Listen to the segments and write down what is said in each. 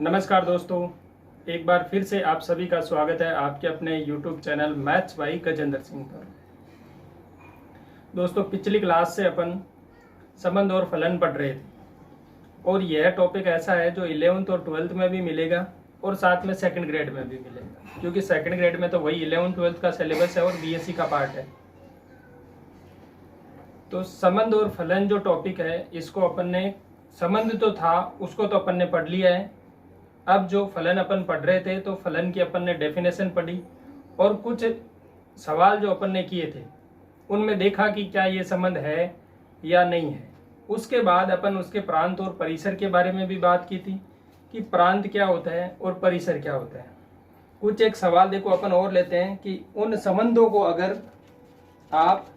नमस्कार दोस्तों, एक बार फिर से आप सभी का स्वागत है आपके अपने YouTube channel maths by Gajendra Singh पर। दोस्तों, पिछली क्लास से अपन संबंध और फलन पढ़ रहे थे और यह टॉपिक ऐसा है जो 11th और 12th में भी मिलेगा और साथ में सेकंड ग्रेड में भी मिलेगा, क्योंकि सेकंड ग्रेड में तो वही 11th 12th का सिलेबस है और बीएससी का पार्ट है। तो संबंध और फलन जो टॉपिक है, इसको अपन ने, संबंध तो था उसको तो अपन ने पढ़ लिया है। अब जो फलन अपन पढ़ रहे थे तो फलन की अपन ने डेफिनेशन पढ़ी और कुछ सवाल जो अपन ने किए थे उनमें देखा कि क्या ये संबंध है या नहीं है। उसके बाद अपन उसके प्रांत और परिसर के बारे में भी बात की थी कि प्रांत क्या होता है और परिसर क्या होता है। कुछ एक सवाल देखो अपन और लेते हैं कि उन संबंधों को अगर आप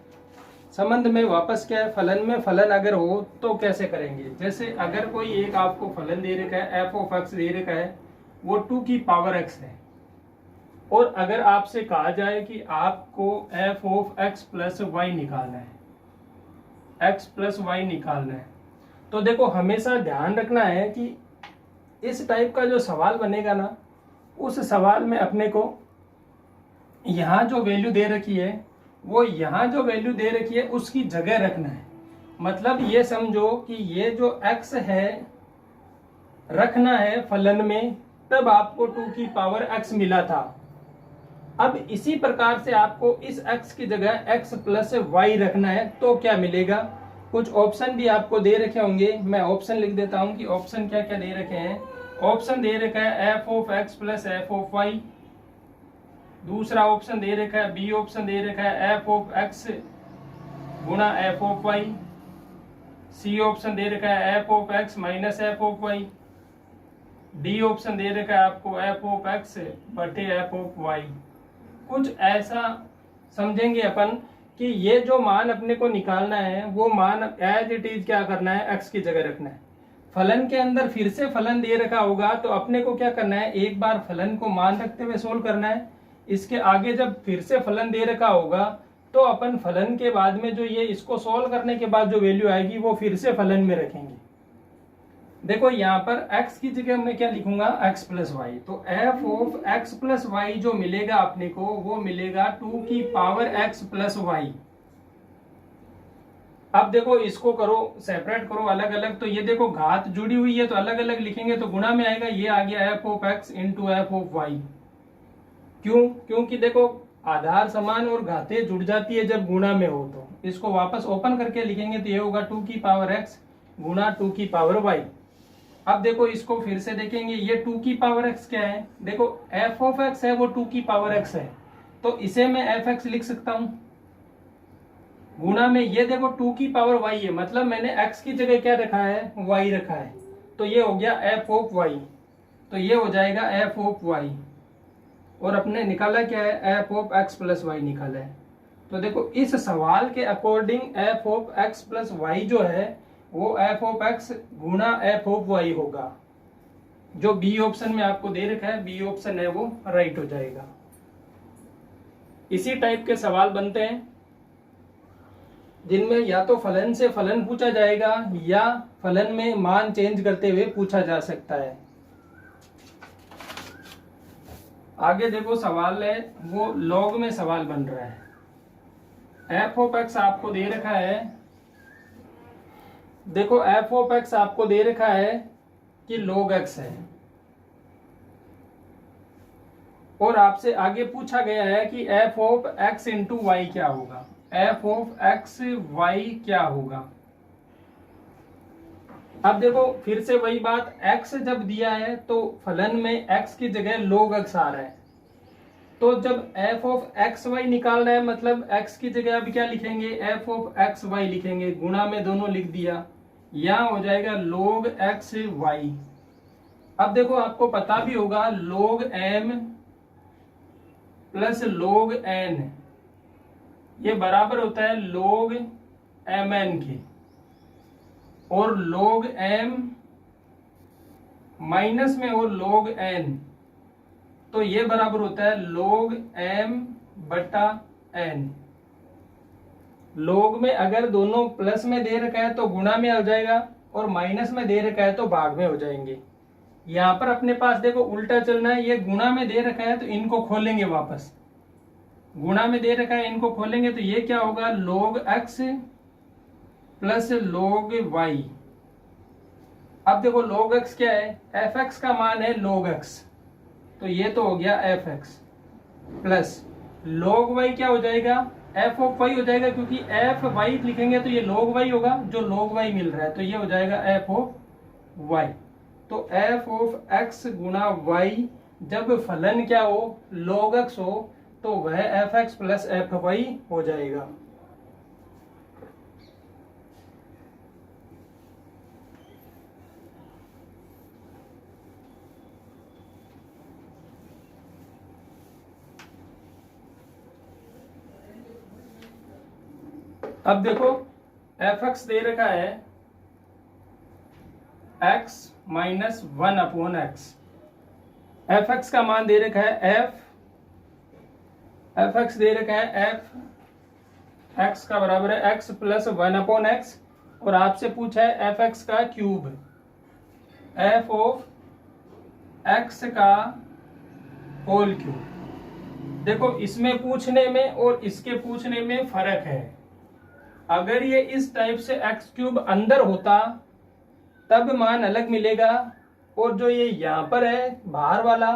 संबंध में वापस क्या है, फलन में फलन अगर हो तो कैसे करेंगे। जैसे अगर कोई एक आपको फलन दे रखा है, एफ ऑफ एक्स दे रखा है, वो 2 की पावर एक्स है, और अगर आपसे कहा जाए कि आपको F of x plus Y निकालना है, एक्स प्लस वाई निकालना है, तो देखो हमेशा ध्यान रखना है कि इस टाइप का जो सवाल बनेगा ना, उस सवाल में अपने को यहाँ जो वैल्यू दे रखी है वो यहाँ जो वैल्यू दे रखी है उसकी जगह रखना है। मतलब ये समझो कि ये जो x है रखना है फलन में, तब आपको 2 की पावर x मिला था। अब इसी प्रकार से आपको इस x की जगह x प्लस वाई रखना है तो क्या मिलेगा। कुछ ऑप्शन भी आपको दे रखे होंगे, मैं ऑप्शन लिख देता हूं कि ऑप्शन क्या क्या दे रखे हैं। ऑप्शन दे रखा है F of x plus f of y, दूसरा ऑप्शन दे रखा है, बी ऑप्शन दे रखा है एफ ऑफ एक्स गुणा F of y, C option दे रखा है F of x minus f of y, D option दे रखा है आपको एफ ऑफ एक्स बटे एफ ऑफ वाई। कुछ ऐसा समझेंगे अपन कि ये जो मान अपने को निकालना है वो मान एज इट इज क्या करना है, एक्स की जगह रखना है। फलन के अंदर फिर से फलन दे रखा होगा तो अपने को क्या करना है, एक बार फलन को मान रखते हुए सोल्व करना है। इसके आगे जब फिर से फलन दे रखा होगा तो अपन फलन के बाद में जो ये इसको सोल्व करने के बाद जो वैल्यू आएगी वो फिर से फलन में रखेंगे। देखो यहाँ पर x की जगह मैं क्या लिखूंगा, x प्लस वाई, तो f of x plus Y जो मिलेगा अपने को वो मिलेगा 2 की पावर x प्लस वाई। अब देखो इसको करो सेपरेट करो अलग अलग, तो ये देखो घात जुड़ी हुई है तो अलग अलग लिखेंगे तो गुणा में आएगा, ये आ गया f of x into F of Y. क्यों? क्योंकि देखो आधार समान और घातें जुड़ जाती है जब गुणा में हो। तो इसको वापस ओपन करके लिखेंगे तो ये होगा 2 की पावर x गुणा 2 की पावर y। अब देखो इसको फिर से देखेंगे, ये 2 की पावर x क्या है, देखो f ऑफ x है वो 2 की पावर x है, तो इसे मैं fx लिख सकता हूं। गुणा में ये देखो 2 की पावर y है, मतलब मैंने x की जगह क्या रखा है, y रखा है, तो ये हो गया f ऑफ y, तो ये हो जाएगा f ऑफ y। और अपने निकाला क्या है, F of x plus Y निकाला है। तो देखो इस सवाल के according F of x plus Y जो है वो एफ ऑफ एक्स गुणा एफ ऑफ वाई होगा। जो बी ऑप्शन में आपको दे रखा है, बी ऑप्शन है वो राइट हो जाएगा। इसी टाइप के सवाल बनते हैं जिनमें या तो फलन से फलन पूछा जाएगा या फलन में मान चेंज करते हुए पूछा जा सकता है। आगे देखो सवाल है वो लॉग में सवाल बन रहा है। एफ ऑफ एक्स आपको दे रखा है, देखो एफ ऑफ एक्स आपको दे रखा है कि log x है, और आपसे आगे पूछा गया है कि F of X into Y क्या होगा, एफ ऑफ एक्स वाई क्या होगा। अब देखो फिर से वही बात, x जब दिया है तो फलन में x की जगह log x आ रहा है, तो जब f ऑफ एक्स वाई निकालना है मतलब x की जगह अभी क्या लिखेंगे, f ऑफ एक्स वाई लिखेंगे, गुणा में दोनों लिख दिया, यहाँ हो जाएगा log x वाई। अब देखो आपको पता भी होगा log m plus log n ये बराबर होता है log mn के, और log m माइनस में हो log n, तो ये बराबर होता है log m बटा n। log में अगर दोनों प्लस में दे रखा है तो गुणा में आ जाएगा, और माइनस में दे रखा है तो भाग में हो जाएंगे। यहाँ पर अपने पास देखो उल्टा चलना है, ये गुणा में दे रखा है तो इनको खोलेंगे वापस, गुणा में दे रखा है इनको खोलेंगे तो ये क्या होगा, log x plus log y। अब देखो log x क्या है, fx का मान है log x, तो ये तो हो गया fx प्लस log y क्या हो जाएगा, f ऑफ y हो जाएगा, क्योंकि f y लिखेंगे तो ये log y होगा, जो log y मिल रहा है तो ये हो जाएगा f ऑफ y। तो f of x Guna y जब फलन क्या हो, log x हो, तो वह fx प्लस fy हो जाएगा। अब देखो fx दे रखा है x minus 1 upon x, fx का मान दे रखा है fx दे रखा है x का बराबर है x प्लस 1 अपॉन एक्स, और आपसे पूछा है fx का क्यूब, f ऑफ x का होल क्यूब। देखो इसमें पूछने में और इसके पूछने में फर्क है, अगर ये इस टाइप से एक्स क्यूब अंदर होता तब मान अलग मिलेगा, और जो ये यहाँ पर है बाहर वाला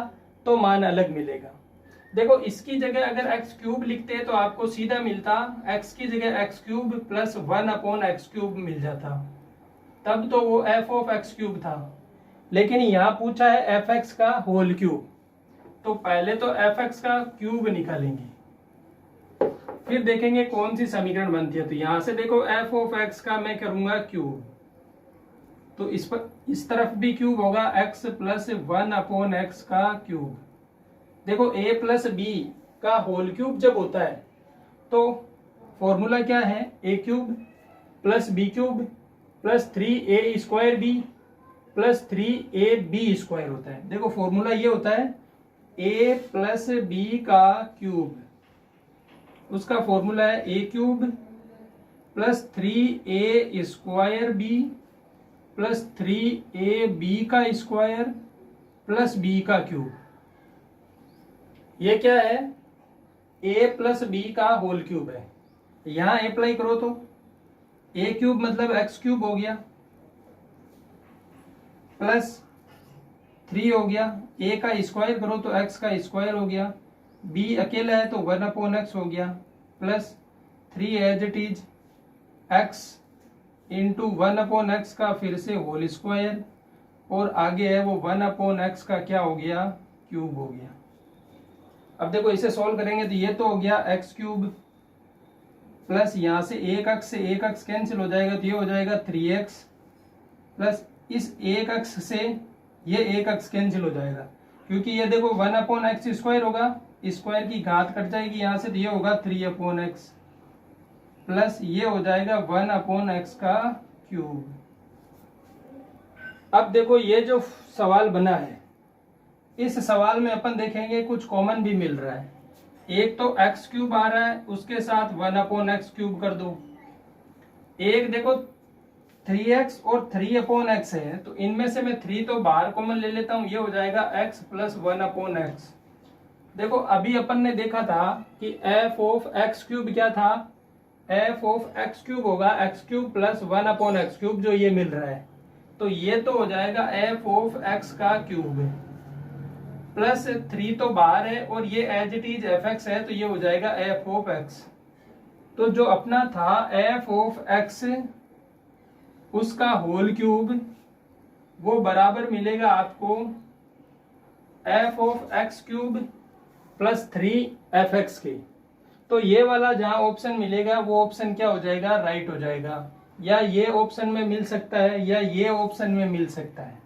तो मान अलग मिलेगा। देखो इसकी जगह अगर एक्स क्यूब लिखते तो आपको सीधा मिलता, एक्स की जगह x cube plus 1 upon x cube मिल जाता, तब तो वो एफ ऑफ एक्स क्यूब था। लेकिन यहाँ पूछा है एफ एक्स का होल क्यूब, तो पहले तो एफ एक्स का क्यूब निकालेंगे, फिर देखेंगे कौन सी समीकरण बनती है। तो यहां से देखो एफ ऑफ एक्स का मैं करूंगा क्यूब, तो इस पर इस तरफ भी क्यूब होगा, एक्स प्लस 1 अपॉन एक्स का क्यूब। देखो a प्लस बी का होल क्यूब जब होता है तो फॉर्मूला क्या है, a cube plus B cube plus 3a square B plus 3ab square होता है। देखो फॉर्मूला ये होता है a प्लस बी का क्यूब, उसका फॉर्मूला है a cube plus 3a square B plus 3ab का स्क्वायर प्लस b का क्यूब। ये क्या है, a प्लस बी का होल क्यूब है, यहां अप्लाई करो तो a क्यूब मतलब x क्यूब हो गया प्लस 3 हो गया, a का स्क्वायर करो तो x का स्क्वायर हो गया, b अकेला है तो 1 अपॉन एक्स हो गया plus 3 as it is x into 1 upon X का फिर से होल स्क्वायर, और आगे है वो 1 अपॉन एक्स का क्या हो गया, क्यूब हो गया। अब देखो इसे सॉल्व करेंगे तो ये तो हो गया एक्स क्यूब प्लस यहां से एक अक्स से एक अक्स कैंसिल हो जाएगा तो ये हो जाएगा 3x प्लस इस एक अक्स से ये एक अक्स कैंसिल हो जाएगा, क्योंकि ये देखो 1 अपॉन एक्स स्क्वायर होगा, स्क्वायर की घात कट जाएगी यहां से, तो ये होगा 3 अपॉन एक्स प्लस ये हो जाएगा 1 अपॉन एक्स का क्यूब। अब देखो ये जो सवाल बना है, इस सवाल में अपन देखेंगे कुछ कॉमन भी मिल रहा है। एक तो एक्स क्यूब आ रहा है, उसके साथ 1 अपॉन एक्स क्यूब कर दो। एक देखो 3x और 3 अपॉन एक्स है, तो इनमें से मैं 3 तो बाहर कॉमन ले लेता हूं, ये हो जाएगा x प्लस 1 अपॉन एक्स। देखो अभी अपन ने देखा था कि f ऑफ एक्स क्यूब क्या था, f ऑफ एक्स क्यूब होगा x cube plus 1 upon x cube, जो ये मिल रहा है, तो ये तो हो जाएगा f ऑफ एक्स का क्यूब प्लस 3 तो बाहर है और ये as it is f x है, तो ये हो जाएगा f ऑफ एक्स। तो जो अपना था f ऑफ एक्स उसका होल क्यूब, वो बराबर मिलेगा आपको f of x cube plus 3fx के। तो ये वाला जहां ऑप्शन मिलेगा वो ऑप्शन क्या हो जाएगा, राइट हो जाएगा, या ये ऑप्शन में मिल सकता है या ये ऑप्शन में मिल सकता है,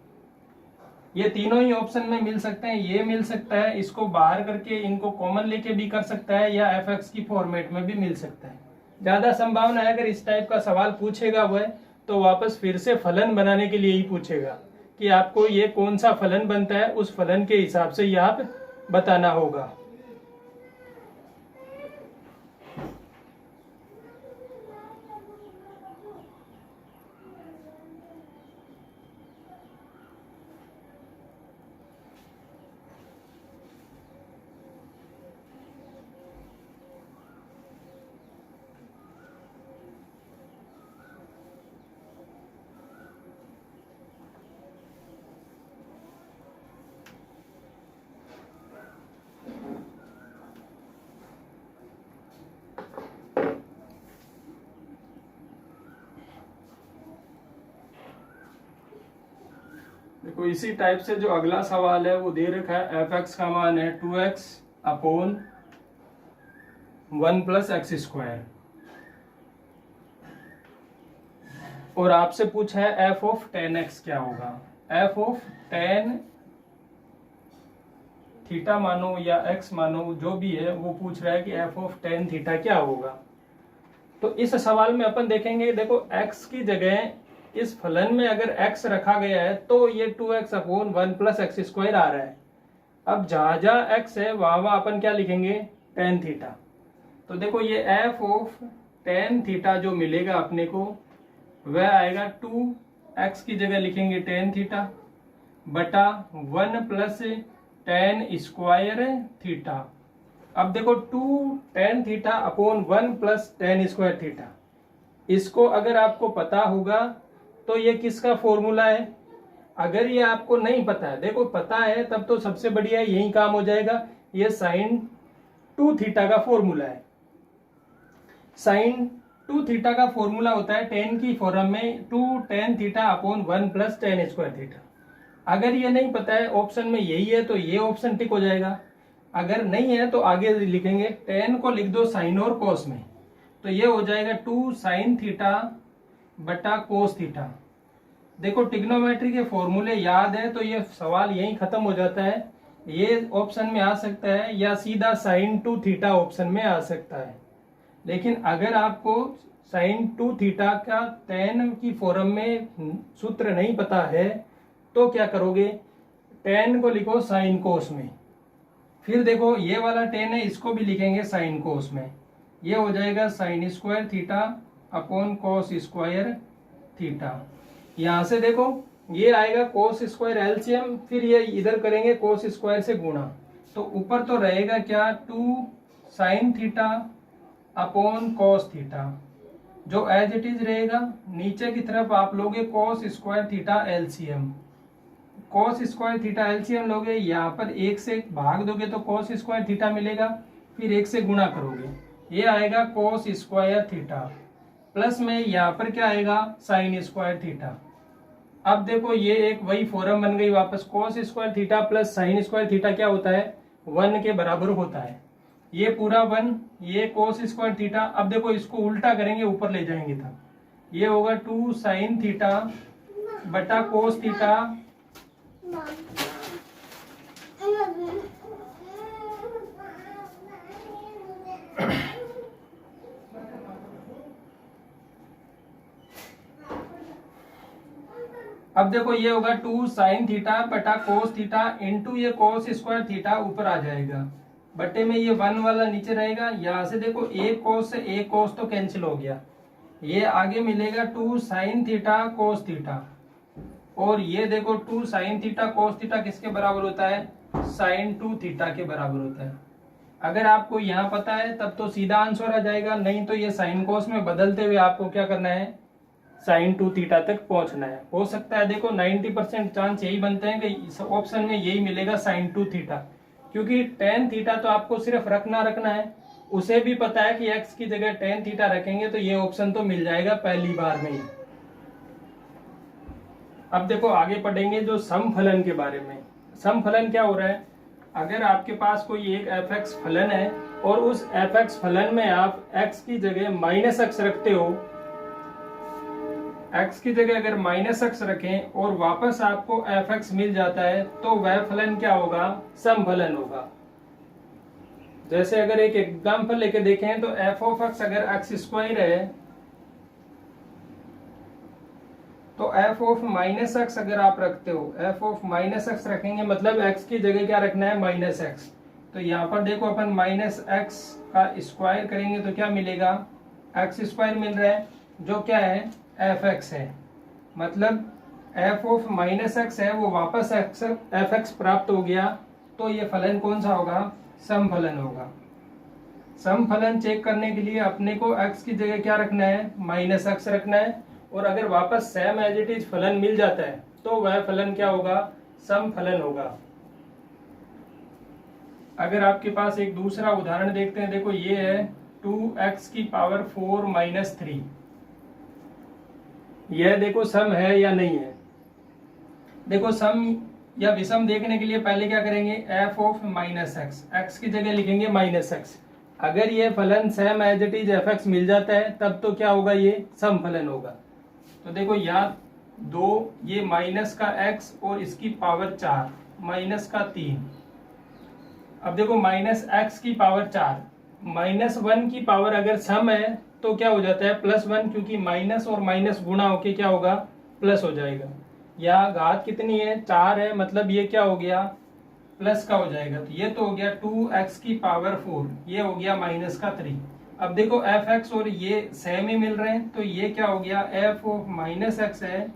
ये तीनों ही ऑप्शन में मिल सकते हैं। ये मिल सकता है, इसको बाहर करके इनको कॉमन लेके भी कर सकता है, या fx की फॉर्मेट में भी मिल सकता है। ज्यादा संभावना है अगर इस टाइप का सवाल पूछेगा वह तो वापस फिर से फलन बनाने के लिए ही पूछेगा कि आपको ये कौन सा फलन बनता है, उस फलन के हिसाब से ये आप बताना होगा। देखो इसी टाइप से जो अगला सवाल है वो दे रखा है एफ एक्स का मान है 2x upon 1 plus x square, और आपसे पूछा है एफ ऑफ 10x क्या होगा। एफ ऑफ 10 थीटा मानो या x मानो जो भी है वो पूछ रहा है कि एफ ऑफ 10 थीटा क्या होगा। तो इस सवाल में अपन देखेंगे, देखो x की जगह इस फलन में अगर x रखा गया है तो ये 2x upon 1 plus x square आ रहा है। अब जहां जहां x है वहां वहां अपन क्या लिखेंगे, tan थीटा। तो देखो ये एफ ऑफ tan थीटा जो मिलेगा अपने को वह आएगा 2x की जगह लिखेंगे tan थीटा बटा 1 प्लस tan स्क्वायर थीटा। अब देखो 2 tan theta upon 1 plus tan square theta, इसको अगर आपको पता होगा तो ये किसका फॉर्मूला है। अगर ये आपको नहीं पता है, देखो पता है तब तो सबसे बढ़िया यही काम हो जाएगा, ये साइन 2 थीटा का फॉर्मूला है। साइन 2 थीटा का फॉर्मूला होता है tan की फॉर्म में 2 tan theta upon 1 plus tan square theta. अगर ये नहीं पता है, ऑप्शन में यही है तो ये ऑप्शन टिक हो जाएगा। अगर नहीं है तो आगे लिखेंगे, tan को लिख दो साइन और कोस में, तो ये हो जाएगा 2 साइन थीटा बटा कोस थीटा। देखो ट्रिग्नोमेट्री के फॉर्मूले याद है तो ये सवाल यही खत्म हो जाता है। ये ऑप्शन में आ सकता है या सीधा साइन 2 थीटा ऑप्शन में आ सकता है। लेकिन अगर आपको साइन 2 थीटा का tan की फॉर्म में सूत्र नहीं पता है तो क्या करोगे, tan को लिखो साइन कोस में, फिर देखो ये वाला tan है इसको भी लिखेंगे साइन कोस में, ये हो जाएगा sine square theta upon cos square theta. यहां से देखो ये आएगा कोस स्क्वायर एलसीएम, फिर ये इधर करेंगे कोस स्क्वायर से गुणा, तो ऊपर तो रहेगा क्या 2 sine theta upon cos theta जो एज इट इज रहेगा। नीचे की तरफ आप लोगे cos square theta LCM, cos square theta LCM लोगे, यहाँ पर 1 से भाग दोगे तो कोस स्क्वायर थीटा मिलेगा, फिर 1 से गुणा करोगे, ये आएगा कोस स्क्वायर थीटा, प्लस में यहाँ पर क्या आएगा साइन स्क्वायर थीटा। अब देखो ये एक वही फॉर्म बन गई वापस, cos square theta plus sine square theta क्या होता है, 1 के बराबर होता है। ये पूरा 1, ये कोस स्क्वायर थीटा। अब देखो इसको उल्टा करेंगे, ऊपर ले जाएंगे तब ये होगा 2 साइन थीटा बटा कोस थीटा अब देखो ये होगा 2 साइन थीटा बटा कोस थीटा इंटू ये कोस स्क्वायर थीटा ऊपर आ जाएगा, बट्टे में ये 1 वाला नीचे रहेगा। यहां से देखो एक कोस से एक कोस तो कैंसिल हो गया, ये आगे मिलेगा 2 साइन थीटा कोस थीटा, और ये देखो 2 साइन थीटा कोस थीटा किसके बराबर होता है, साइन 2 थीटा के बराबर होता है। अगर आपको यहाँ पता है तब तो सीधा आंसर आ जाएगा, नहीं तो ये साइन कोस में बदलते हुए आपको क्या करना है, साइन 2 थीटा तक पहुंचना है। हो सकता है देखो 90% चांस यही बनते हैं कि इस ऑप्शन में यही मिलेगा साइन 2 थीटा, क्योंकि tan थीटा तो आपको सिर्फ रखना है, उसे भी पता है कि x की जगह tan थीटा रखेंगे तो ये ऑप्शन तो मिल जाएगा पहली बार में ही। अब देखो आगे पढ़ेंगे जो सम फलन के बारे में। सम फलन क्या हो रहा है, अगर आपके पास कोई एक f(x) फलन है और उस f(x) फलन में आप x की जगह -x रखते हो, x की जगह अगर -x रखें और वापस आपको f(x) मिल जाता है तो वह फलन क्या होगा, सम फलन होगा। जैसे अगर एक एग्जाम्पल लेके देखें तो f(x) अगर x² है तो f(-x) अगर आप रखते हो, f(-x) रखेंगे मतलब x की जगह क्या रखना है, -x। तो यहाँ पर देखो अपन -x का स्क्वायर करेंगे तो क्या मिलेगा, x² मिल रहा है जो क्या है f(x) है, मतलब f(-x) है वो वापस f(x) प्राप्त हो गया, तो ये फलन कौन सा होगा, सम फलन होगा। सम फलन चेक करने के लिए अपने को x की जगह क्या रखना है, -x रखना है, और अगर वापस सेम एज इट इज फलन मिल जाता है तो वह फलन क्या होगा, सम फलन होगा। अगर आपके पास एक दूसरा उदाहरण देखते हैं, देखो ये है 2x⁴ - 3, यह देखो सम है या नहीं है। देखो सम या विषम देखने के लिए पहले क्या करेंगे, f of minus x, x की जगह लिखेंगे माइनस एक्स। अगर ये फलन same as it is f x मिल जाता है तब तो क्या होगा, ये सम फलन होगा। तो देखो यहाँ दो, ये माइनस का एक्स और इसकी पावर 4 माइनस का 3। अब देखो माइनस एक्स की पावर 4 माइनस 1 की पावर अगर सम है तो क्या हो जाता है +1, क्योंकि माइनस और माइनस गुणा होके क्या होगा, प्लस हो जाएगा। या घात कितनी है, 4 है, मतलब ये क्या हो गया, प्लस का हो जाएगा। तो ये तो हो गया 2x की पावर 4, ये हो गया माइनस का 3। अब देखो एफ एक्स और ये सेम ही मिल रहे हैं, तो ये क्या हो गया, एफ ऑफ माइनस एक्स है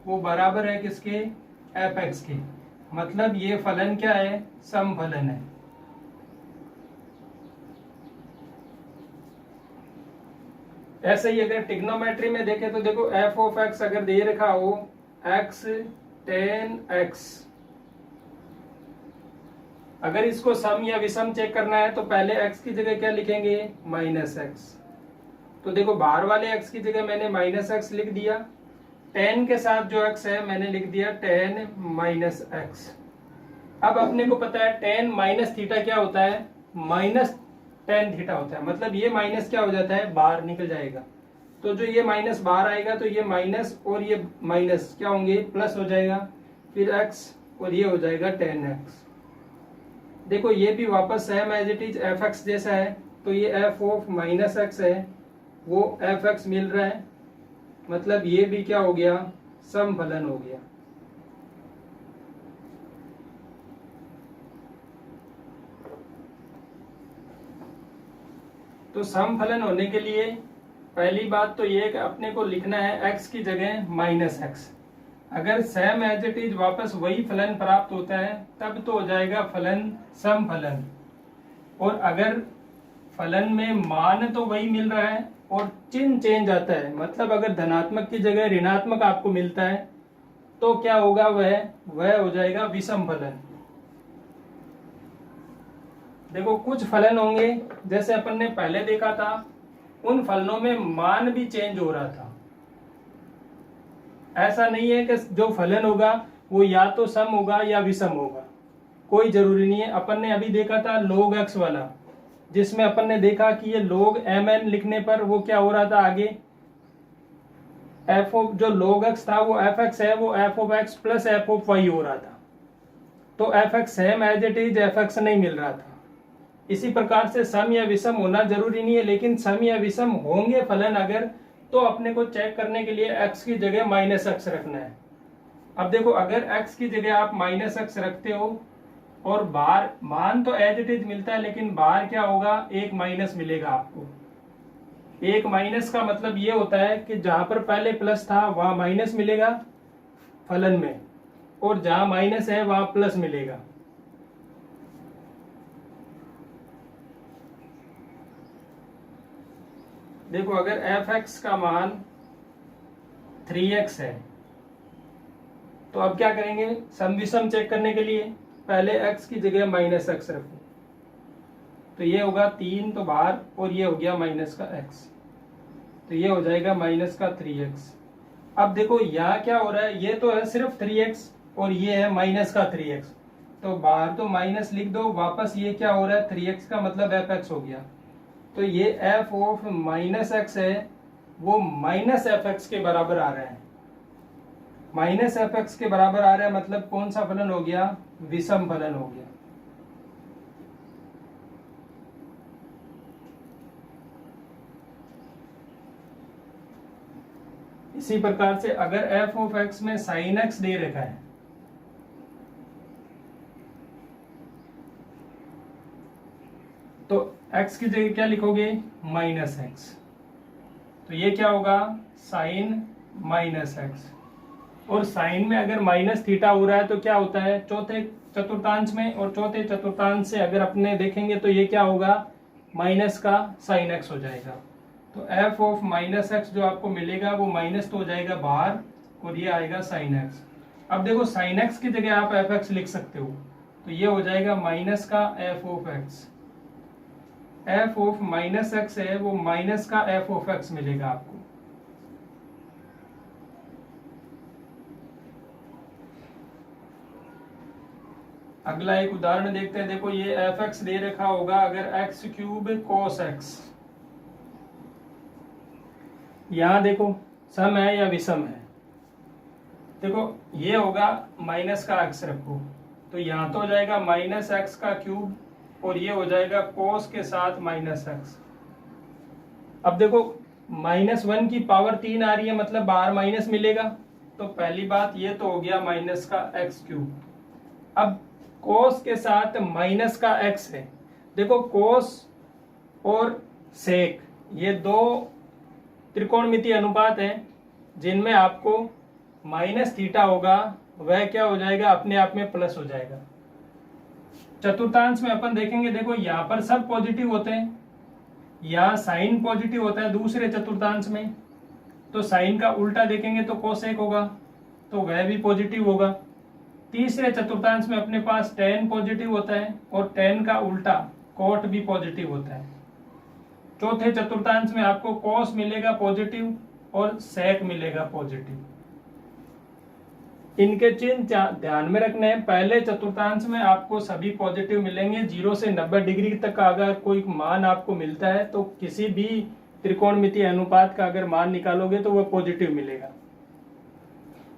वो बराबर है किसके, एफ एक्स के। मतलब ये फलन क्या है, सम फलन है। ऐसे ही अगर ट्रिग्नोमेट्री में देखें तो देखो एफ ऑफ एक्स अगर दे रखा हो x tan x, अगर इसको सम या विषम चेक करना है तो पहले x की जगह क्या लिखेंगे, माइनस एक्स। तो देखो बाहर वाले x की जगह मैंने माइनस एक्स लिख दिया, tan के साथ जो x है मैंने लिख दिया tan माइनस एक्स। अब अपने को पता है tan माइनस थीटा क्या होता है, माइनस tan थीटा होता है। मतलब ये माइनस क्या हो जाता है, बाहर निकल जाएगा। तो जो ये माइनस बाहर आएगा तो ये माइनस और ये माइनस क्या होंगे, प्लस हो जाएगा, फिर x और ये हो जाएगा tan x। देखो ये भी वापस same as it is f x जैसा है, तो ये एफ ऑफ माइनस एक्स है वो एफ एक्स मिल रहा है, मतलब ये भी क्या हो गया, सम फलन हो गया। तो सम फलन होने के लिए पहली बात तो ये कि अपने को लिखना है x की जगह माइनस एक्स। अगर सेम एज इट इज वापस वही फलन प्राप्त होता है तब तो हो जाएगा फलन सम फलन। और अगर फलन में मान तो वही मिल रहा है और चिन्ह चेंज आता है, मतलब अगर धनात्मक की जगह ऋणात्मक आपको मिलता है तो क्या होगा, वह हो जाएगा विषम फलन। देखो कुछ फलन होंगे जैसे अपन ने पहले देखा था, उन फलनों में मान भी चेंज हो रहा था। ऐसा नहीं है कि जो फलन होगा वो या तो सम होगा या विषम होगा, कोई जरूरी नहीं है। अपन ने अभी देखा था log x वाला, जिसमें अपन ने देखा कि ये log mn लिखने पर वो क्या हो रहा था, आगे f जो log x था वो f x है, वो f of x plus f of y हो रहा था। तो f x same as it is f x नहीं मिल रहा था। इसी प्रकार से सम या विषम होना जरूरी नहीं है, लेकिन सम या विषम होंगे फलन अगर, तो अपने को चेक करने के लिए x की जगह माइनस एक्स रखना है। अब देखो अगर x की जगह आप माइनस एक्स रखते हो और बाहर मान तो एज इट इज मिलता है, लेकिन बाहर क्या होगा, एक माइनस मिलेगा आपको। एक माइनस का मतलब ये होता है कि जहां पर पहले प्लस था वहां माइनस मिलेगा फलन में, और जहां माइनस है वहां प्लस मिलेगा। देखो अगर एफ एक्स का मान 3x है तो अब क्या करेंगे, सम विषम चेक करने के लिए पहले x की जगह माइनस एक्स रखो, तो ये होगा 3 तो बाहर, और ये हो गया माइनस का x, तो ये हो जाएगा माइनस का 3x। अब देखो यहाँ क्या हो रहा है, ये तो है सिर्फ 3x और ये है माइनस का 3x, तो बाहर तो माइनस लिख दो, वापस ये क्या हो रहा है 3x का मतलब एफ एक्स हो गया। तो ये f ऑफ माइनस एक्स है वो माइनस एफ एक्स के बराबर आ रहा है, माइनस एफ एक्स के बराबर आ रहा है, मतलब कौन सा फलन हो गया, विषम फलन हो गया। इसी प्रकार से अगर f ऑफ x में साइन x दे रखा है तो x की जगह क्या लिखोगे, माइनस एक्स, तो ये क्या होगा, साइन माइनस एक्स। और साइन में अगर माइनस थीटा हो रहा है तो क्या होता है, चौथे चतुर्थांश में, और चौथे चतुर्थांश से अगर अपने देखेंगे तो ये क्या होगा, माइनस का साइन एक्स हो जाएगा। तो f ऑफ माइनस एक्स जो आपको मिलेगा वो माइनस तो हो जाएगा बाहर, और ये आएगा साइन एक्स। अब देखो साइन एक्स की जगह आप एफ एक्स लिख सकते हो, तो ये हो जाएगा माइनस का F of x. F of minus x है वो माइनस का एफ ऑफ एक्स मिलेगा आपको। अगला एक उदाहरण देखते हैं। देखो ये एफ एक्स दे रखा होगा, अगर एक्स क्यूब कोस एक्स, यहां देखो सम है या विषम है। देखो ये होगा माइनस का एक्स रखो, तो यहां तो हो जाएगा माइनस एक्स का क्यूब, और ये हो जाएगा कोस के साथ माइनस एक्स। अब देखो -1 की पावर 3 आ रही है, मतलब बाहर माइनस मिलेगा, तो पहली बात ये तो हो गया माइनस का एक्स क्यूब। अब कोस के साथ माइनस का एक्स है। देखो कोस और सेक ये दो त्रिकोणमितीय अनुपात हैं, जिनमें आपको माइनस थीटा होगा वह क्या हो जाएगा, अपने आप में प्लस हो जाएगा। चतुर्थांश में अपन देखेंगे, देखो यहाँ पर सब पॉजिटिव होते हैं, यहाँ साइन पॉजिटिव होता है दूसरे चतुर्थांश में, तो साइन का उल्टा देखेंगे तो कोसेक होगा, तो वह भी पॉजिटिव होगा। तीसरे चतुर्थांश में अपने पास tan पॉजिटिव होता है, और tan का उल्टा कोट भी पॉजिटिव होता है। चौथे चतुर्थांश में आपको कोस मिलेगा पॉजिटिव और सेक मिलेगा पॉजिटिव। इनके चिन्ह ध्यान में रखने हैं। पहले चतुर्थांश में आपको सभी पॉजिटिव मिलेंगे। 0 से 90 डिग्री तक का अगर कोई मान आपको मिलता है तो किसी भी त्रिकोणमितीय अनुपात का अगर मान निकालोगे तो वह पॉजिटिव मिलेगा।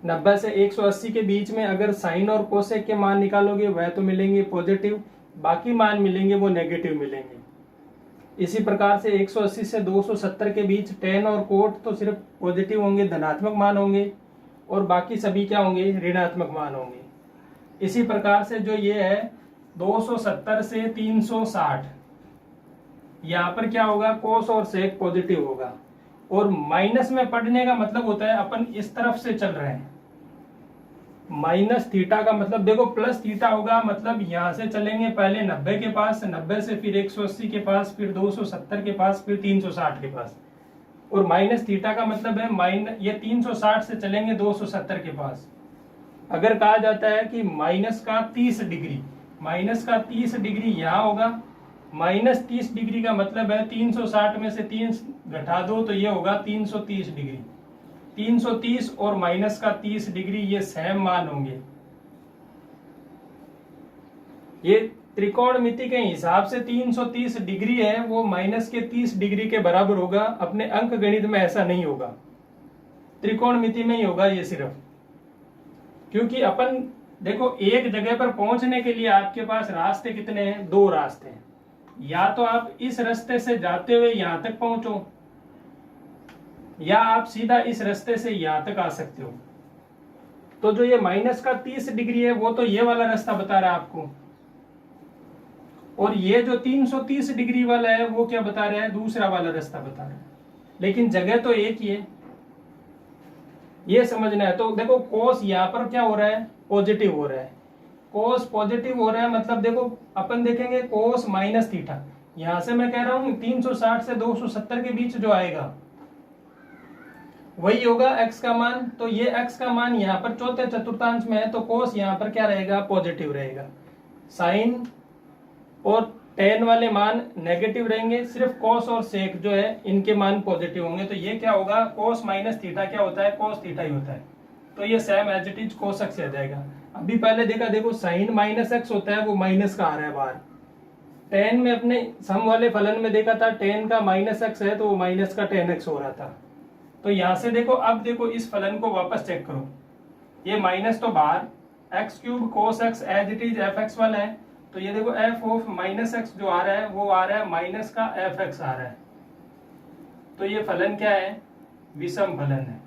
90 से 180 के बीच में अगर साइन और कोसेक के मान निकालोगे वह तो मिलेंगे पॉजिटिव, बाकी मान मिलेंगे वो नेगेटिव मिलेंगे। इसी प्रकार से 180 से 270 के बीच tan और कोट तो सिर्फ पॉजिटिव होंगे, धनात्मक मान होंगे, और बाकी सभी क्या होंगे, ऋणात्मक मान होंगे। इसी प्रकार से जो ये है 270 से 360, यहाँ पर क्या होगा, कोस और सेक पॉजिटिव होगा। और माइनस में पढ़ने का मतलब होता है अपन इस तरफ से चल रहे हैं, माइनस थीटा का मतलब देखो प्लस थीटा होगा, मतलब यहां से चलेंगे पहले 90 के पास, 90 से फिर 180 के पास, फिर 270 के पास, फिर 360 के पास। और माइनस थीटा का मतलब है ये 360 से चलेंगे 270 के पास। अगर कहा जाता है कि माइनस का 30 डिग्री, माइनस का 30 डिग्री यहाँ होगा, माइनस 30 डिग्री का मतलब है 360 में से 3 घटा दो तो ये होगा 330 डिग्री। 330 और माइनस का 30 डिग्री ये सेम मान होंगे। ये त्रिकोणमिति के हिसाब से 330 डिग्री है, वो माइनस के 30 डिग्री के बराबर होगा। अपने अंक गणित में ऐसा नहीं होगा, त्रिकोणमिति में ही होगा ये सिर्फ। क्योंकि अपन देखो एक जगह पर पहुंचने के लिए आपके पास रास्ते कितने हैं, 2 रास्ते हैं। या तो आप इस रास्ते से जाते हुए यहां तक पहुंचो, या आप सीधा इस रास्ते से यहां तक आ सकते हो। तो जो ये माइनस का 30 डिग्री है वो तो ये वाला रास्ता बता रहा है आपको, और ये जो 330 डिग्री वाला है वो क्या बता रहा है, दूसरा वाला रास्ता बता रहा है। लेकिन जगह तो एक ही है, ये समझना है। तो देखो कोस यहाँ पर क्या हो रहा है, पॉजिटिव हो रहा है। कोस पॉजिटिव हो रहा है मतलब देखो अपन देखेंगे कोस माइनस थीटा, यहां से मैं कह रहा हूं 360 से 270 के बीच जो आएगा वही होगा x का मान। तो ये x का मान यहाँ पर चौथे चतुर्थांश में है, तो कोस यहाँ पर क्या रहेगा, पॉजिटिव रहेगा। साइन और tan वाले मान नेगेटिव रहेंगे, सिर्फ कोस और सेक जो है इनके मान पॉजिटिव होंगे। तो ये क्या होगा, कोस माइनस थीटा क्या होता है, कोस थीटा ही होता है। तो ये same as it is cos x आ जाएगा। अभी पहले देखा, देखो साइन माइनस एक्स होता है, वो माइनस का आ रहा है बाहर। tan में अपने सम वाले फलन में देखा था, tan का माइनस एक्स है तो वो माइनस का tan एक्स हो रहा था। तो यहां से देखो, अब देखो इस फलन को वापस चेक करो, ये माइनस तो बाहर, x cube cos x as it is f x वाला है। तो ये देखो एफ ऑफ माइनस एक्स जो आ रहा है वो आ रहा है माइनस का एफ एक्स आ रहा है। तो ये फलन क्या है, विषम फलन है।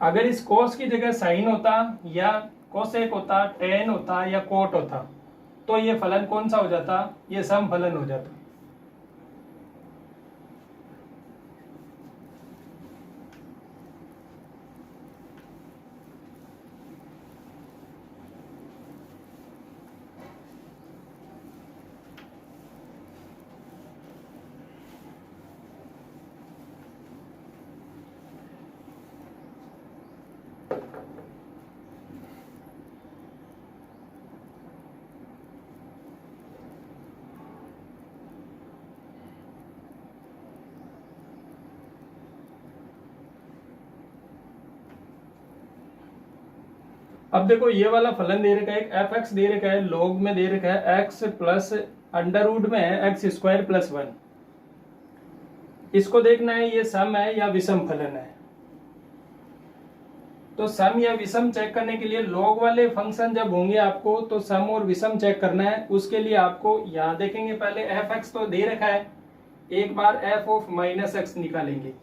अगर इस कोस की जगह साइन होता या कोसेक होता, टेन होता या कोट होता, तो ये फलन कौन सा हो जाता, ये सम फलन हो जाता। अब देखो ये वाला फलन दे रखा है, एक एफ एक्स दे रखा है, लॉग में दे रखा है एक्स प्लस अंडर रूट में है एक्स स्क्वायर प्लस 1। इसको देखना है ये सम है या विषम फलन है। तो सम या विषम चेक करने के लिए लॉग वाले फंक्शन जब होंगे आपको तो सम और विषम चेक करना है। उसके लिए आपको यहां देखेंगे पहले एफ एक्स तो दे रखा है, एक बार एफ ऑफ माइनस एक्स निकालेंगे।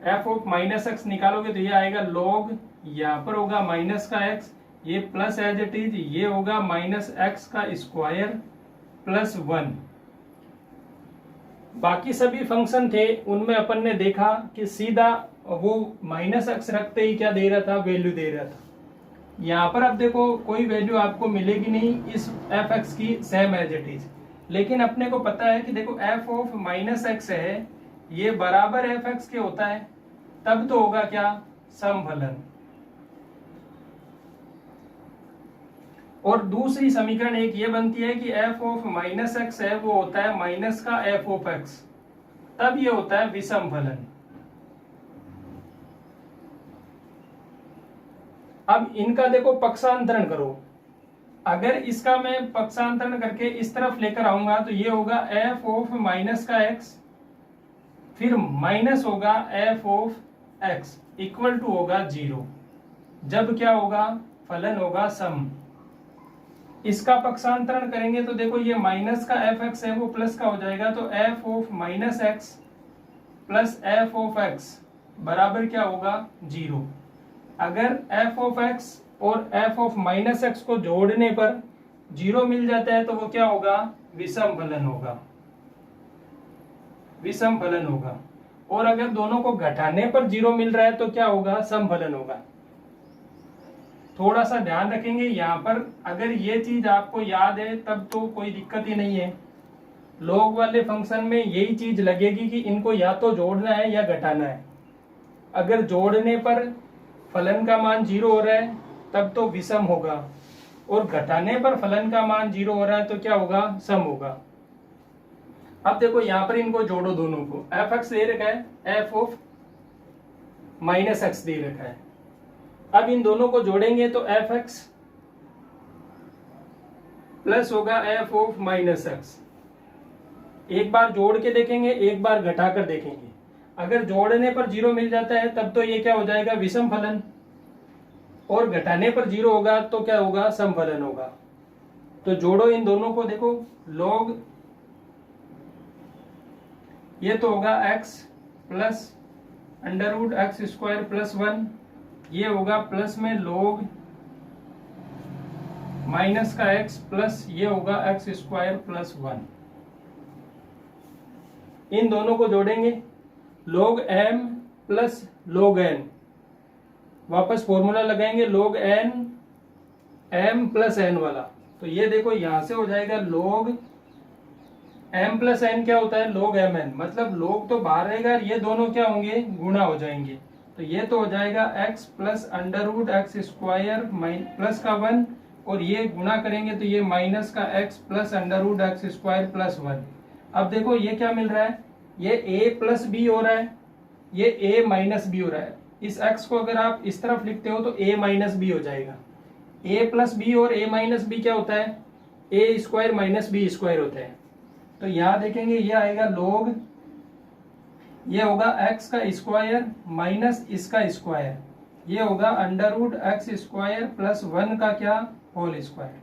एफ ऑफ माइनस एक्स निकालोगे तो ये आएगा लॉग, यहाँ पर होगा माइनस का एक्स, ये प्लस एज इट इज, ये होगा माइनस एक्स का स्क्वायर प्लस 1। बाकी सभी फंक्शन थे उनमें अपन ने देखा कि सीधा वो माइनस एक्स रखते ही क्या दे रहा था, वैल्यू दे रहा था। यहाँ पर अब देखो कोई वैल्यू आपको मिलेगी नहीं इस एफ एक्स की, सेम एज इट इज। लेकिन अपने को पता है कि देखो एफ ऑफ माइनस एक्स है, ये बराबर एफ एक्स के होता है, तब तो होगा क्या, सम फलन। और दूसरी समीकरण एक ये बनती है कि एफ ऑफ माइनस एक्स है वो होता है माइनस का एफ ऑफ एक्स, तब ये होता है विषम फलन। अब इनका देखो पक्षांतरण करो, अगर इसका मैं पक्षांतरण करके इस तरफ लेकर आऊंगा तो ये होगा एफ ऑफ माइनस का एक्स, फिर माइनस होगा f of x equal to होगा 0, जब क्या होगा, फलन होगा सम। इसका पक्षांतरण करेंगे तो देखो ये माइनस का एफ एक्स है वो प्लस का हो जाएगा, तो F of minus x plus f of x बराबर क्या होगा, 0। अगर एफ ऑफ एक्स और एफ ऑफ माइनस एक्स को जोड़ने पर 0 मिल जाता है तो वो क्या होगा, विषम फलन होगा, विषम फलन होगा। और अगर दोनों को घटाने पर 0 मिल रहा है तो क्या होगा, सम फलन होगा। थोड़ा सा ध्यान रखेंगे यहाँ पर, अगर ये चीज आपको याद है तब तो कोई दिक्कत ही नहीं है। लॉग वाले फंक्शन में यही चीज लगेगी कि इनको या तो जोड़ना है या घटाना है। अगर जोड़ने पर फलन का मान 0 हो रहा है तब तो विषम होगा, और घटाने पर फलन का मान 0 हो रहा है तो क्या होगा, सम होगा। अब देखो यहाँ पर इनको जोड़ो दोनों को, एफ एक्स दे रखा है, एफ ऑफ माइनस एक्स दे रखा है। अब इन दोनों को जोड़ेंगे तो एफ एक्स प्लस होगा एफ ऑफ माइनस एक्स। एक बार जोड़ के देखेंगे, एक बार घटाकर देखेंगे। अगर जोड़ने पर 0 मिल जाता है तब तो ये क्या हो जाएगा, विषम फलन, और घटाने पर 0 होगा तो क्या होगा, सम फलन होगा। तो जोड़ो इन दोनों को, देखो लॉग ये तो होगा x plus under root x square plus 1, ये होगा प्लस में log माइनस का x प्लस ये होगा एक्स स्क्वायर प्लस 1। इन दोनों को जोड़ेंगे, log m plus log n, वापस फॉर्मूला लगाएंगे log n m plus n वाला, तो ये देखो यहां से हो जाएगा log m प्लस n क्या होता है, log mn, मतलब log तो बाहर रहेगा, ये दोनों क्या होंगे, गुणा हो जाएंगे। तो ये तो हो जाएगा x plus under root x square plus का 1, और ये गुणा करेंगे तो ये माइनस का x plus under root x square plus 1। अब देखो ये क्या मिल रहा है, ये a प्लस बी हो रहा है, ये a माइनस बी हो रहा है। इस x को अगर आप इस तरफ लिखते हो तो a माइनस बी हो जाएगा। a प्लस बी और a माइनस बी क्या होता है, a square minus b square होता है। तो यहाँ देखेंगे ये आएगा log, ये होगा x का स्क्वायर माइनस इसका स्क्वायर, ये होगा under root x square plus 1 का क्या, होल स्क्वायर।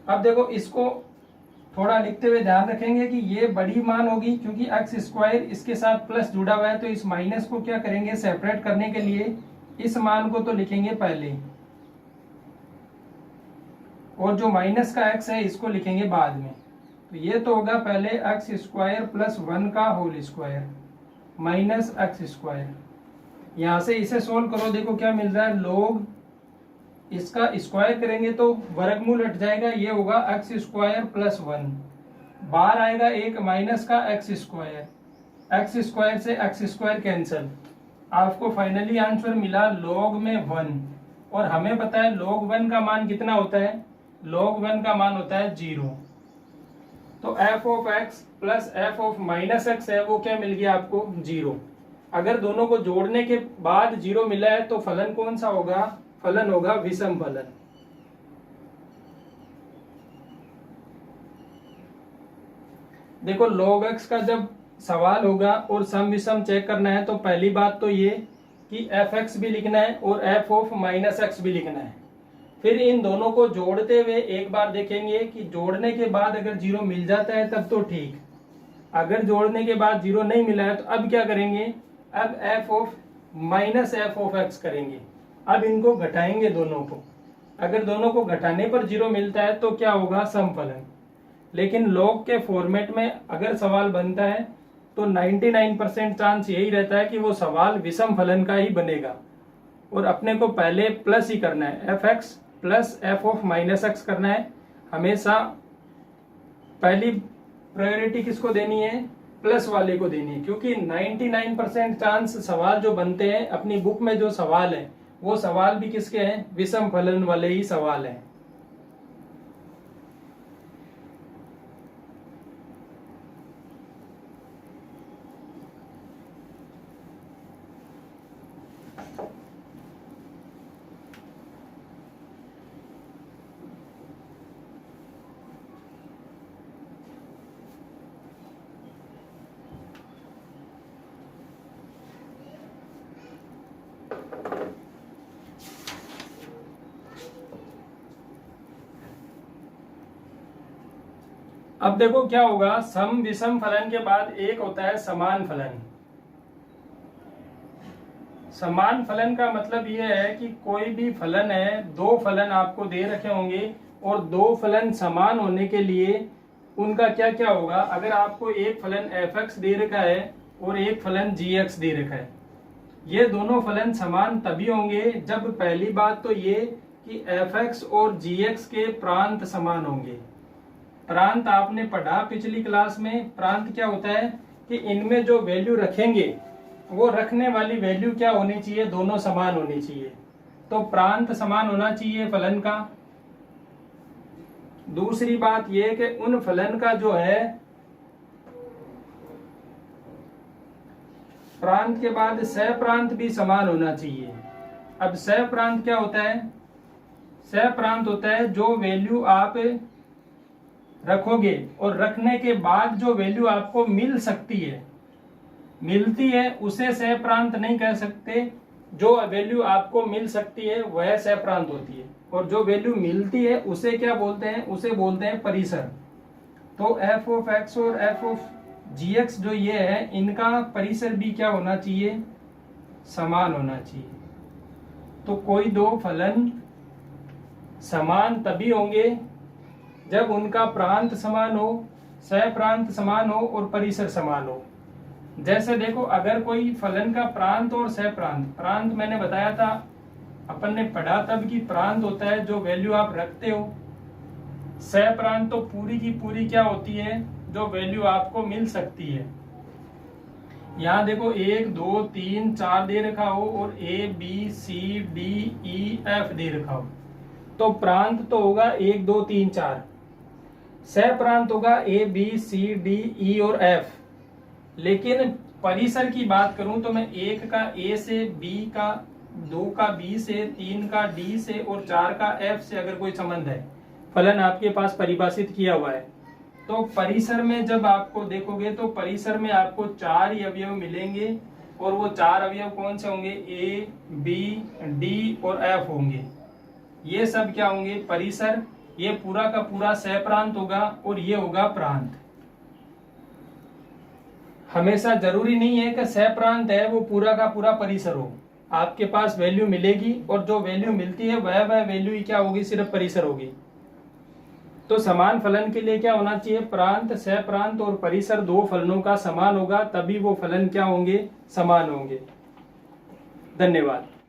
अब देखो इसको थोड़ा लिखते हुए ध्यान रखेंगे कि ये बड़ी मान होगी, क्योंकि एक्स स्क्वायर इसके साथ प्लस जुड़ा हुआ है, तो इस माइनस को क्या करेंगे, सेपरेट करने के लिए इस मान को तो लिखेंगे पहले, और जो माइनस का x है इसको लिखेंगे बाद में। तो ये तो होगा पहले एक्स स्क्वायर प्लस 1 का whole square minus x square. यहां से इसे सोल्व करो, देखो क्या मिल रहा है, log इसका स्क्वायर करेंगे तो वर्गमूल हट जाएगा, ये होगा एक्स स्क्वायर प्लस 1, बाहर आएगा एक माइनस का एक्स स्क्वायर से एक्स स्क्वायर कैंसिल, आपको फाइनली आंसर मिला log में 1। और हमें पता है log 1 का मान कितना होता है, log 1 का मान होता है 0। तो f of x plus f of minus x है वो क्या मिल गया आपको, 0। अगर दोनों को जोड़ने के बाद 0 मिला है तो फलन कौन सा होगा? फलन होगा विषम फलन। देखो log x का जब सवाल होगा और सम विषम चेक करना है तो पहली बात तो ये कि f(x) भी लिखना है और f(-x) भी लिखना है। फिर इन दोनों को जोड़ते हुए एक बार देखेंगे कि जोड़ने के बाद अगर 0 मिल जाता है तब तो ठीक, अगर जोड़ने के बाद 0 नहीं मिला है तो अब क्या करेंगे? अब f(-f)(x) करेंगे। अब इनको घटाएंगे दोनों को, अगर दोनों को घटाने पर 0 मिलता है तो क्या होगा? समफलन। लेकिन log के फॉर्मेट में अगर सवाल बनता है तो 99% चांस यही रहता है कि वो सवाल विषम फलन का ही बनेगा और अपने को पहले प्लस ही करना है, f(x) प्लस f(-x) करना है। हमेशा पहली प्रायोरिटी किसको देनी है? प्लस वाले को देनी है, क्योंकि 99% चांस सवाल जो बनते हैं अपनी बुक में जो सवाल है वो सवाल भी किसके हैं? विषम फलन वाले ही सवाल हैं। अब देखो क्या होगा, सम विषम फलन के बाद एक होता है समान फलन। समान फलन का मतलब यह है कि कोई भी फलन है, दो फलन आपको दे रखे होंगे और दो फलन समान होने के लिए उनका क्या क्या होगा। अगर आपको एक फलन f(x) दे रखा है और एक फलन g(x) दे रखा है, ये दोनों फलन समान तभी होंगे जब पहली बात तो ये कि f(x) और g(x) के प्रांत समान होंगे। प्रांत आपने पढ़ा पिछली क्लास में, प्रांत क्या होता है कि इनमें जो वैल्यू रखेंगे वो रखने वाली वैल्यू क्या होनी चाहिए? दोनों समान होनी चाहिए। तो प्रांत समान होना चाहिए फलन का। दूसरी बात ये कि उन फलन का जो है प्रांत के बाद सहप्रांत भी समान होना चाहिए। अब सहप्रांत क्या होता है? सहप्रांत होता है जो वैल्यू आप रखोगे और रखने के बाद जो वैल्यू आपको मिल सकती है, मिलती है, उसे सहप्रांत नहीं कह सकते। जो वैल्यू आपको मिल सकती है वह सहप्रांत होती है और जो वैल्यू मिलती है उसे क्या बोलते हैं? उसे बोलते हैं परिसर। तो f(x) और f(g)(x) जो ये है इनका परिसर भी क्या होना चाहिए? समान होना चाहिए। तो कोई दो फलन समान तभी होंगे जब उनका प्रांत समान हो, सहप्रांत समान हो और परिसर समान हो। जैसे देखो अगर कोई फलन का प्रांत और सहप्रांत, प्रांत मैंने बताया था अपन ने पढ़ा तब कि प्रांत होता है जो वैल्यू आप रखते हो, सहप्रांत तो पूरी की पूरी क्या होती है? जो वैल्यू आपको मिल सकती है। यहाँ देखो 1 2 3 4 दे रखा हो और a b c d e f दे रखा हो, तो प्रांत तो होगा 1 2 3 4, सहप्रांत होगा a b c d e और f। लेकिन परिसर की बात करूं तो मैं 1 का a से, b का, 2 का b से, 3 का d से और 4 का f से अगर कोई संबंध है, फलन आपके पास परिभाषित किया हुआ है, तो परिसर में जब आपको देखोगे तो परिसर में आपको 4 ही अवयव मिलेंगे और वो 4 अवयव कौन से होंगे? a b d और f होंगे। ये सब क्या होंगे? परिसर। ये पूरा का पूरा सहप्रांत होगा और ये होगा प्रांत। हमेशा जरूरी नहीं है कि सहप्रांत है वो पूरा का पूरा परिसर हो। आपके पास वैल्यू मिलेगी और जो वैल्यू मिलती है वह वैल्यू ही क्या होगी? सिर्फ परिसर होगी। तो समान फलन के लिए क्या होना चाहिए? प्रांत, सहप्रांत और परिसर दो फलनों का समान होगा, तभी वो फलन क्या होंगे? समान होंगे। धन्यवाद।